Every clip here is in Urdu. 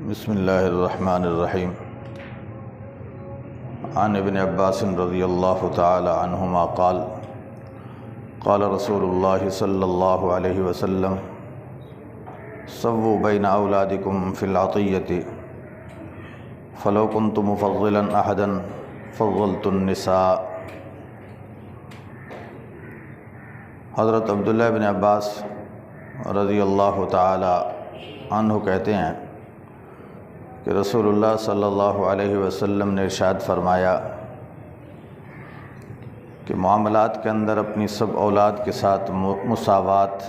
بسم اللہ الرحمن الرحیم عن ابن عباس رضی اللہ تعالی عنہما قال قال رسول اللہ صلی اللہ علیہ وسلم سووا بین اولادکم فی العطیۃ فلو کنت مفضلا احدا فضلت النساء۔ حضرت عبداللہ بن عباس رضی اللہ تعالی عنہ کہتے ہیں کہ رسول اللہ صلی اللہ علیہ وسلم نے ارشاد فرمایا کہ معاملات کے اندر اپنی سب اولاد کے ساتھ مساوات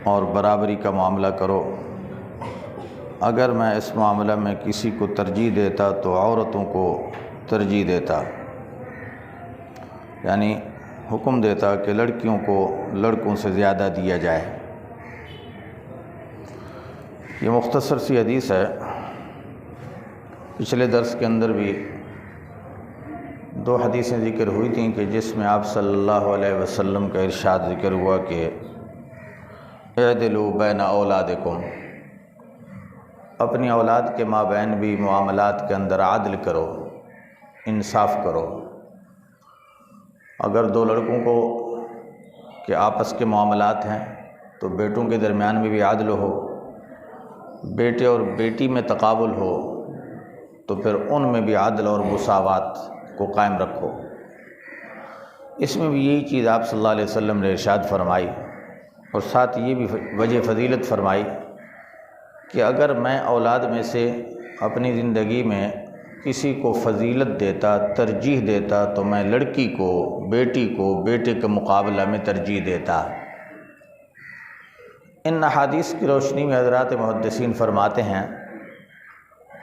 اور برابری کا معاملہ کرو۔ اگر میں اس معاملہ میں کسی کو ترجیح دیتا تو عورتوں کو ترجیح دیتا، یعنی حکم دیتا کہ لڑکیوں کو لڑکوں سے زیادہ دیا جائے۔ یہ مختصر سی حدیث ہے۔ پچھلے درس کے اندر بھی دو حدیثیں ذکر ہوئی تھیں کہ جس میں آپ صلی اللہ علیہ وسلم کا ارشاد ذکر ہوا کہ اعدلوا بین اولادکم، اپنی اولاد کے مابین بھی معاملات کے اندر عدل کرو، انصاف کرو۔ اگر دو لڑکوں کو کہ آپس کے معاملات ہیں تو بیٹوں کے درمیان میں بھی عدل ہو، بیٹے اور بیٹی میں تقابل ہو تو پھر ان میں بھی عدل اور مساوات کو قائم رکھو۔ اس میں بھی یہی چیز آپ صلی اللہ علیہ وسلم نے ارشاد فرمائی، اور ساتھ یہ بھی وجہ فضیلت فرمائی کہ اگر میں اولاد میں سے اپنی زندگی میں کسی کو فضیلت دیتا، ترجیح دیتا، تو میں لڑکی کو، بیٹی کو بیٹے کے مقابلہ میں ترجیح دیتا۔ ان احادیث کی روشنی میں حضرات محدثین فرماتے ہیں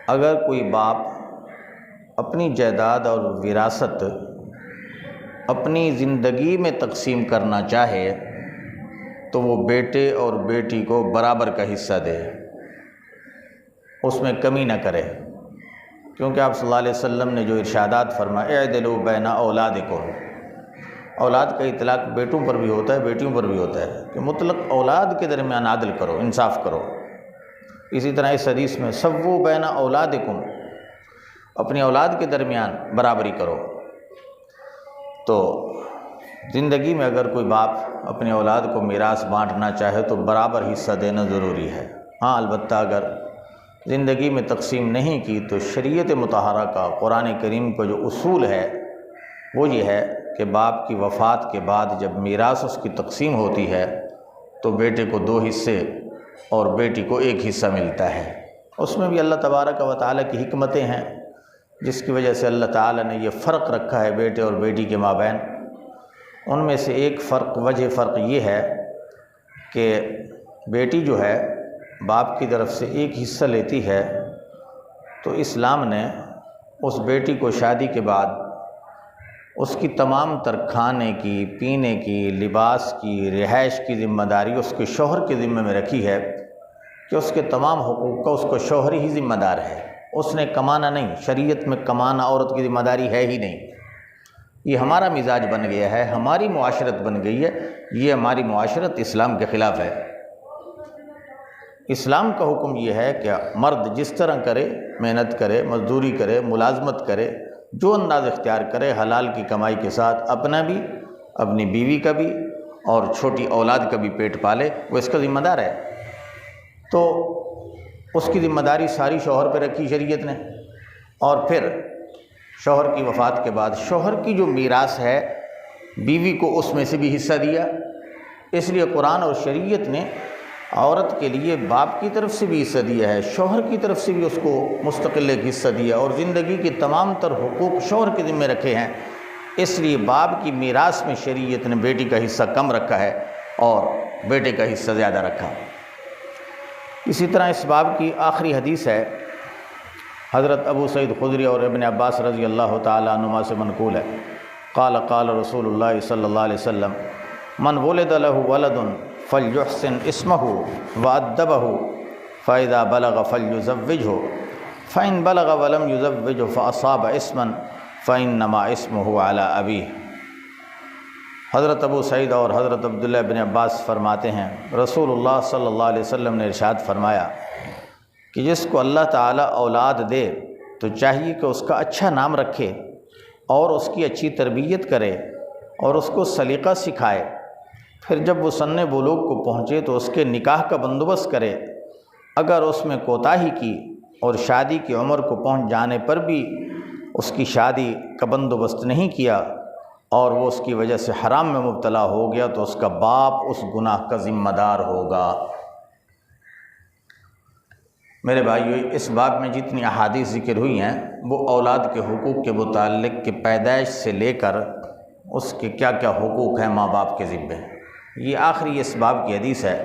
اگر کوئی باپ اپنی جائیداد اور وراثت اپنی زندگی میں تقسیم کرنا چاہے تو وہ بیٹے اور بیٹی کو برابر کا حصہ دے، اس میں کمی نہ کرے، کیونکہ آپ صلی اللہ علیہ وسلم نے جو ارشادات فرمائے اعدلوا بین اولادکم، اولاد کا اطلاق بیٹوں پر بھی ہوتا ہے، بیٹیوں پر بھی ہوتا ہے کہ مطلق اولاد کے درمیان عدل کرو، انصاف کرو۔ اسی طرح اس حدیث میں سووا بین اولادکم، اپنی اولاد کے درمیان برابری کرو۔ تو زندگی میں اگر کوئی باپ اپنی اولاد کو میراث بانٹنا چاہے تو برابر حصہ دینا ضروری ہے۔ ہاں البتہ اگر زندگی میں تقسیم نہیں کی تو شریعت مطہرہ کا، قرآن کریم کا جو اصول ہے وہ یہ ہے کہ باپ کی وفات کے بعد جب میراث اس کی تقسیم ہوتی ہے تو بیٹے کو 2 حصے اور بیٹی کو 1 حصہ ملتا ہے۔ اس میں بھی اللہ تبارک و تعالیٰ کی حکمتیں ہیں جس کی وجہ سے اللہ تعالیٰ نے یہ فرق رکھا ہے بیٹے اور بیٹی کے مابین۔ ان میں سے ایک وجہ فرق یہ ہے کہ بیٹی جو ہے باپ کی طرف سے 1 حصہ لیتی ہے تو اسلام نے اس بیٹی کو شادی کے بعد اس کی تمام تر کھانے کی، پینے کی، لباس کی، رہائش کی ذمہ داری اس کے شوہر کے ذمہ میں رکھی ہے کہ اس کے تمام حقوق کا اس کو شوہر ہی ذمہ دار ہے، اس نے کمانا نہیں۔ شریعت میں کمانا عورت کی ذمہ داری ہے ہی نہیں۔ یہ ہمارا مزاج بن گیا ہے، ہماری معاشرت بن گئی ہے، یہ ہماری معاشرت اسلام کے خلاف ہے۔ اسلام کا حکم یہ ہے کہ مرد جس طرح کرے، محنت کرے، مزدوری کرے، ملازمت کرے، جو انداز اختیار کرے، حلال کی کمائی کے ساتھ اپنا بھی، اپنی بیوی کا بھی اور چھوٹی اولاد کا بھی پیٹ پالے، وہ اس کا ذمہ دار ہے۔ تو اس کی ذمہ داری ساری شوہر پہ رکھی شریعت نے، اور پھر شوہر کی وفات کے بعد شوہر کی جو میراث ہے بیوی کو اس میں سے بھی حصہ دیا۔ اس لیے قرآن اور شریعت نے عورت کے لیے باپ کی طرف سے بھی حصہ دیا ہے، شوہر کی طرف سے بھی اس کو مستقل ایک حصہ دیا، اور زندگی کے تمام تر حقوق شوہر کے ذمہ رکھے ہیں۔ اس لیے باپ کی میراث میں شریعت نے بیٹی کا حصہ کم رکھا ہے اور بیٹے کا حصہ زیادہ رکھا۔ اسی طرح اس باب کی آخری حدیث ہے، حضرت ابو سعید خدری اور ابن عباس رضی اللہ تعالی عنہما سے منقول ہے، قال قال رسول اللہ صلی اللہ علیہ وسلم من ولد له ولد فلیحسن اسمہ وادبہ فاذا بلغ فلیزوجہ فان بلغ ولم یزوجہ فاصاب اسما فانما اسمہ علی ابیہ۔ حضرت ابو سعید اور حضرت عبداللہ بن عباس فرماتے ہیں رسول اللہ صلی اللہ علیہ وسلم نے ارشاد فرمایا کہ جس کو اللہ تعالیٰ اولاد دے تو چاہیے کہ اس کا اچھا نام رکھے اور اس کی اچھی تربیت کرے اور اس کو سلیقہ سکھائے، پھر جب وہ سن بلوغ کو پہنچے تو اس کے نکاح کا بندوبست کرے۔ اگر اس میں کوتاہی کی اور شادی کی عمر کو پہنچ جانے پر بھی اس کی شادی کا بندوبست نہیں کیا اور وہ اس کی وجہ سے حرام میں مبتلا ہو گیا تو اس کا باپ اس گناہ کا ذمہ دار ہوگا۔ میرے بھائیو، اس باب میں جتنی احادیث ذکر ہوئی ہیں وہ اولاد کے حقوق کے متعلق کہ پیدائش سے لے کر اس کے کیا کیا حقوق ہیں ماں باپ کے ذمہ۔ یہ آخری اس باب کی حدیث ہے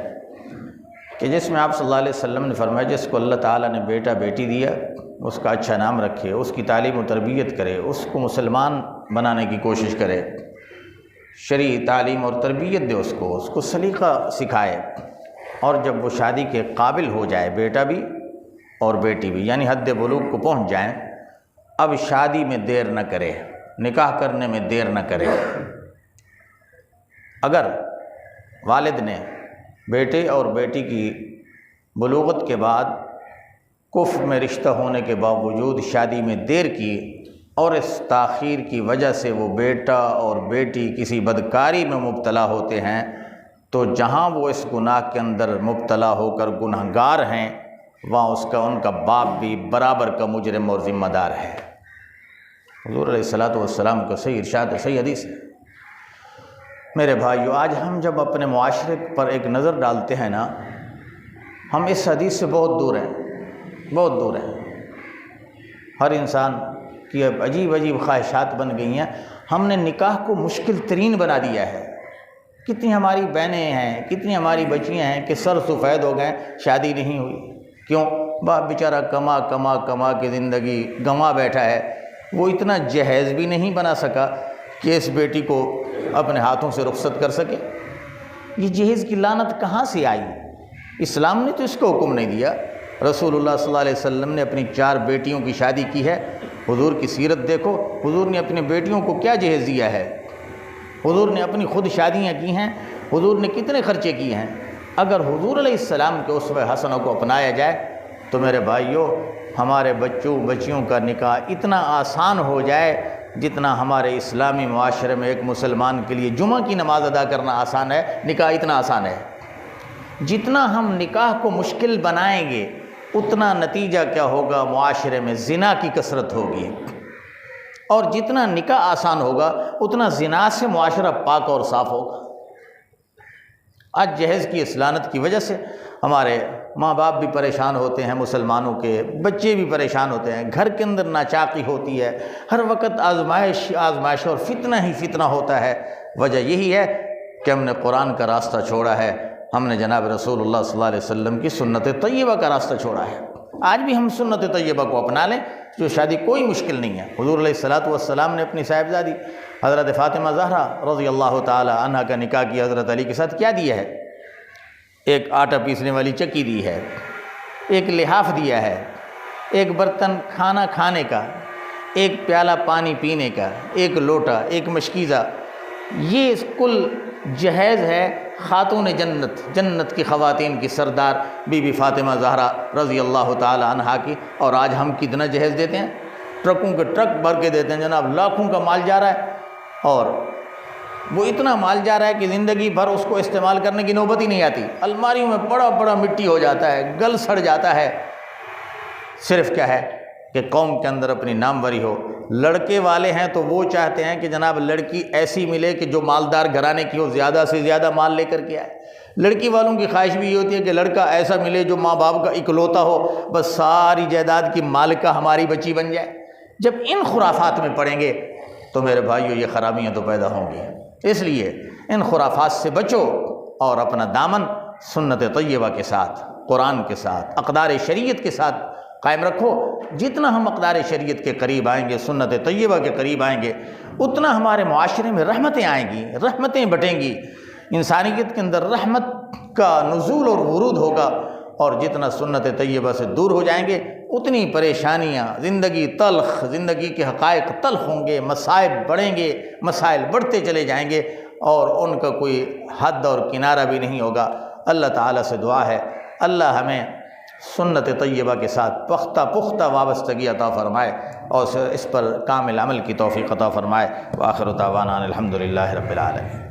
کہ جس میں آپ صلی اللہ علیہ وسلم نے فرمایا جس کو اللہ تعالیٰ نے بیٹا بیٹی دیا اس کا اچھا نام رکھے، اس کی تعلیم و تربیت کرے، اس کو مسلمان بنانے کی کوشش کرے، شرعی تعلیم اور تربیت دے، اس کو سلیقہ سکھائے، اور جب وہ شادی کے قابل ہو جائے بیٹا بھی اور بیٹی بھی، یعنی حد بلوغ کو پہنچ جائیں، اب شادی میں دیر نہ کرے، نکاح کرنے میں دیر نہ کرے۔ اگر والد نے بیٹے اور بیٹی کی بلوغت کے بعد کفر میں رشتہ ہونے کے باوجود شادی میں دیر کی اور اس تاخیر کی وجہ سے وہ بیٹا اور بیٹی کسی بدکاری میں مبتلا ہوتے ہیں تو جہاں وہ اس گناہ کے اندر مبتلا ہو کر گنہگار ہیں وہاں ان کا باپ بھی برابر کا مجرم اور ذمہ دار ہے۔ حضور علیہ الصلوۃ والسلام کا صحیح ارشاد ہے، صحیح حدیث ہے۔ میرے بھائیو، آج ہم جب اپنے معاشرے پر ایک نظر ڈالتے ہیں نا، ہم اس حدیث سے بہت دور ہیں، بہت دور ہیں۔ ہر انسان کی اب عجیب عجیب خواہشات بن گئی ہیں۔ ہم نے نکاح کو مشکل ترین بنا دیا ہے۔ کتنی ہماری بہنیں ہیں، کتنی ہماری بچیاں ہیں کہ سر سفید ہو گئے، شادی نہیں ہوئی۔ کیوں؟ باپ بیچارہ کما کما کما کے زندگی گنوا بیٹھا ہے، وہ اتنا جہیز بھی نہیں بنا سکا کہ اس بیٹی کو اپنے ہاتھوں سے رخصت کر سکے۔ یہ جہیز کی لعنت کہاں سے آئی؟ اسلام نے تو اس کو حکم نہیں دیا۔ رسول اللہ صلی اللہ علیہ وسلم نے اپنی 4 بیٹیوں کی شادی کی ہے۔ حضور کی سیرت دیکھو، حضور نے اپنے بیٹیوں کو کیا جہیز دیا ہے۔ حضور نے اپنی خود شادیاں کی ہیں، حضور نے کتنے خرچے کیے ہیں۔ اگر حضور علیہ السلام کے اسوہ حسنہ کو اپنایا جائے تو میرے بھائیوں ہمارے بچیوں کا نکاح اتنا آسان ہو جائے جتنا ہمارے اسلامی معاشرے میں ایک مسلمان کے لیے جمعہ کی نماز ادا کرنا آسان ہے، نکاح اتنا آسان ہے۔ جتنا ہم نکاح کو مشکل بنائیں گے اتنا نتیجہ کیا ہوگا، معاشرے میں زنا کی کثرت ہوگی، اور جتنا نکاح آسان ہوگا اتنا زنا سے معاشرہ پاک اور صاف ہوگا۔ آج جہیز کی اس لعنت کی وجہ سے ہمارے ماں باپ بھی پریشان ہوتے ہیں، مسلمانوں کے بچے بھی پریشان ہوتے ہیں، گھر کے اندر ناچاقی ہوتی ہے، ہر وقت آزمائش اور فتنہ ہی فتنہ ہوتا ہے۔ وجہ یہی ہے کہ ہم نے قرآن کا راستہ چھوڑا ہے، ہم نے جناب رسول اللہ صلی اللہ علیہ وسلم کی سنت طیبہ کا راستہ چھوڑا ہے۔ آج بھی ہم سنت طیبہ کو اپنا لیں، جو شادی کوئی مشکل نہیں ہے۔ حضور علیہ الصلوۃ والسلام نے اپنی صاحبزادی حضرت فاطمہ زہرا رضی اللہ تعالی عنہ کا نکاح کیا حضرت علی کے ساتھ کیا دیا ہے؟ ایک آٹا پیسنے والی چکی دی ہے، ایک لحاف دیا ہے، ایک برتن کھانا کھانے کا، ایک پیالہ پانی پینے کا، ایک لوٹا، ایک مشکیزہ۔ یہ کل جہیز ہے خاتون جنت کی خواتین کی سردار بی بی فاطمہ زہرا رضی اللہ تعالی عنہا کی۔ اور آج ہم کتنا جہیز دیتے ہیں؟ ٹرکوں کے ٹرک بھر کے دیتے ہیں جناب، لاکھوں کا مال جا رہا ہے، اور وہ اتنا مال جا رہا ہے کہ زندگی بھر اس کو استعمال کرنے کی نوبت ہی نہیں آتی، الماریوں میں بڑا بڑا مٹی ہو جاتا ہے، گل سڑ جاتا ہے۔ صرف کیا ہے کہ قوم کے اندر اپنی ناموری ہو۔ لڑکے والے ہیں تو وہ چاہتے ہیں کہ جناب لڑکی ایسی ملے کہ جو مالدار گھرانے کی ہو، زیادہ سے زیادہ مال لے کر کے آئے۔ لڑکی والوں کی خواہش بھی یہ ہوتی ہے کہ لڑکا ایسا ملے جو ماں باپ کا اکلوتا ہو، بس ساری جائیداد کی مالکہ ہماری بچی بن جائے۔ جب ان خرافات میں پڑیں گے تو میرے بھائیو یہ خرابیاں تو پیدا ہوں گی۔ اس لیے ان خرافات سے بچو اور اپنا دامن سنت طیبہ کے ساتھ، قرآن کے ساتھ، اقدار شریعت کے ساتھ قائم رکھو۔ جتنا ہم اقدار شریعت کے قریب آئیں گے، سنت طیبہ کے قریب آئیں گے، اتنا ہمارے معاشرے میں رحمتیں آئیں گی، رحمتیں بٹیں گی، انسانیت کے اندر رحمت کا نزول اور ورود ہوگا۔ اور جتنا سنت طیبہ سے دور ہو جائیں گے اتنی پریشانیاں، زندگی تلخ، زندگی کے حقائق تلخ ہوں گے، مصائب بڑھیں گے، مسائل بڑھتے چلے جائیں گے، اور ان کا کوئی حد اور کنارہ بھی نہیں ہوگا۔ اللہ تعالیٰ سے دعا ہے اللہ ہمیں سنت طیبہ کے ساتھ پختہ وابستگی عطا فرمائے اور اس پر کامل عمل کی توفیق عطا فرمائے۔ وآخر دعوانا الحمدللہ رب العالمین۔